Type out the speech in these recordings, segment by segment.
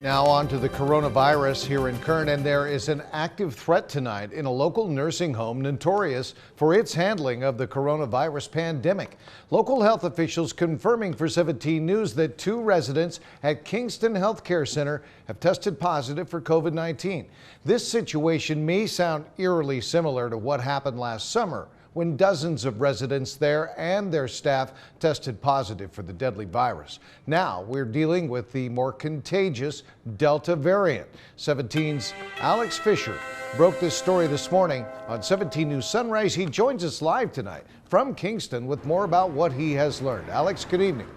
Now on to the coronavirus here in Kern, and there is an active threat tonight in a local nursing home notorious for its handling of the coronavirus pandemic. Local health officials confirming for 17 News that 2 residents at Kingston Healthcare Center have tested positive for COVID-19. This situation may sound eerily similar to what happened last summer, when dozens of residents there and their staff tested positive for the deadly virus. Now we're dealing with the more contagious Delta variant. 17's Alex Fisher broke this story this morning on 17 News Sunrise. He joins us live tonight from Kingston with more about what he has learned. Alex, good evening.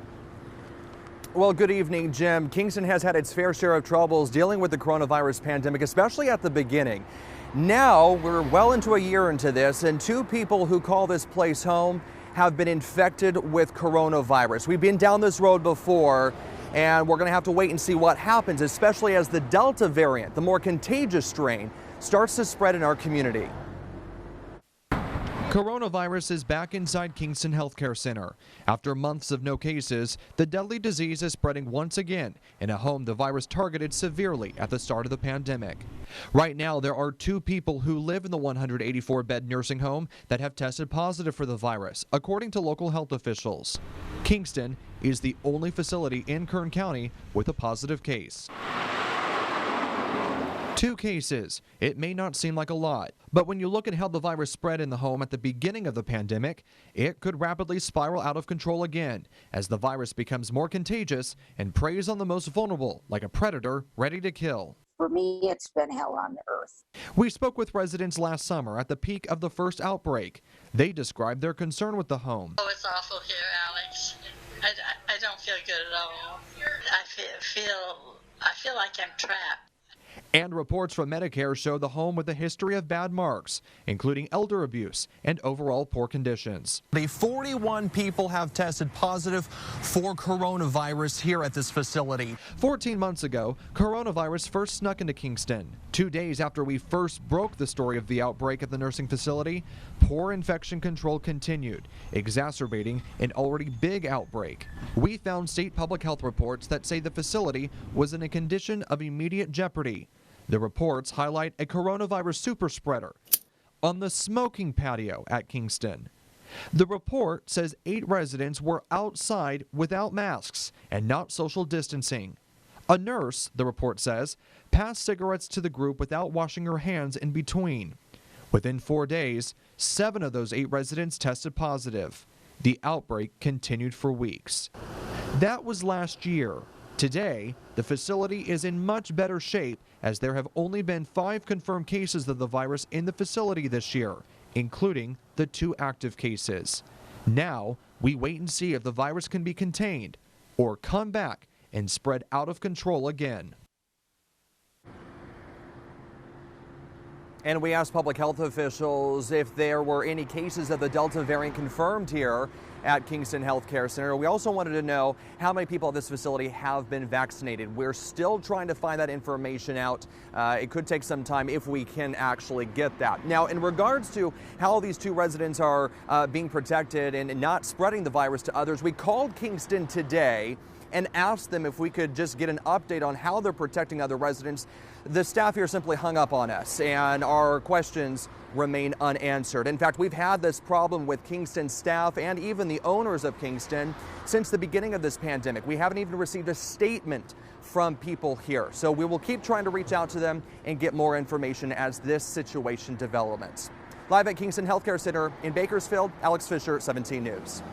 Well, good evening, Jim. Kingston has had its fair share of troubles dealing with the coronavirus pandemic, especially at the beginning. Now we're well into a year into this, and 2 people who call this place home have been infected with coronavirus. We've been down this road before, and we're going to have to wait and see what happens, especially as the Delta variant, the more contagious strain, starts to spread in our community. Coronavirus is back inside Kingston Healthcare Center. After months of no cases, the deadly disease is spreading once again in a home the virus targeted severely at the start of the pandemic. Right now, there are 2 people who live in the 184-bed nursing home that have tested positive for the virus, according to local health officials. Kingston is the only facility in Kern County with a positive case. 2 cases. It may not seem like a lot, but when you look at how the virus spread in the home at the beginning of the pandemic, it could rapidly spiral out of control again as the virus becomes more contagious and preys on the most vulnerable, like a predator ready to kill. For me, it's been hell on earth. We spoke with residents last summer at the peak of the first outbreak. They described their concern with the home. Oh, it's awful here, Alex. I don't feel good at all. I feel like I'm trapped. And reports from Medicare show the home with a history of bad marks, including elder abuse and overall poor conditions. 41 people have tested positive for coronavirus here at this facility. 14 months ago, coronavirus first snuck into Kingston. 2 days after we first broke the story of the outbreak at the nursing facility, poor infection control continued, exacerbating an already big outbreak. We found state public health reports that say the facility was in a condition of immediate jeopardy. The reports highlight a coronavirus super spreader on the smoking patio at Kingston. The report says 8 residents were outside without masks and not social distancing. A nurse, the report says, passed cigarettes to the group without washing her hands in between. Within 4 days, 7 of those 8 residents tested positive. The outbreak continued for weeks. That was last year. Today, the facility is in much better shape as there have only been 5 confirmed cases of the virus in the facility this year, including the 2 active cases. Now, we wait and see if the virus can be contained or come back and spread out of control again. And we asked public health officials if there were any cases of the Delta variant confirmed here at Kingston Healthcare Center. We also wanted to know how many people at this facility have been vaccinated. We're still trying to find that information out. It could take some time if we can actually get that. Now, in regards to how these 2 residents are being protected and not spreading the virus to others, we called Kingston today and asked them if we could just get an update on how they're protecting other residents. The staff here simply hung up on us, and our questions remain unanswered. In fact, we've had this problem with Kingston staff and even the owners of Kingston since the beginning of this pandemic. We haven't even received a statement from people here. So we will keep trying to reach out to them and get more information as this situation develops. Live at Kingston Healthcare Center in Bakersfield, Alex Fisher, 17 News.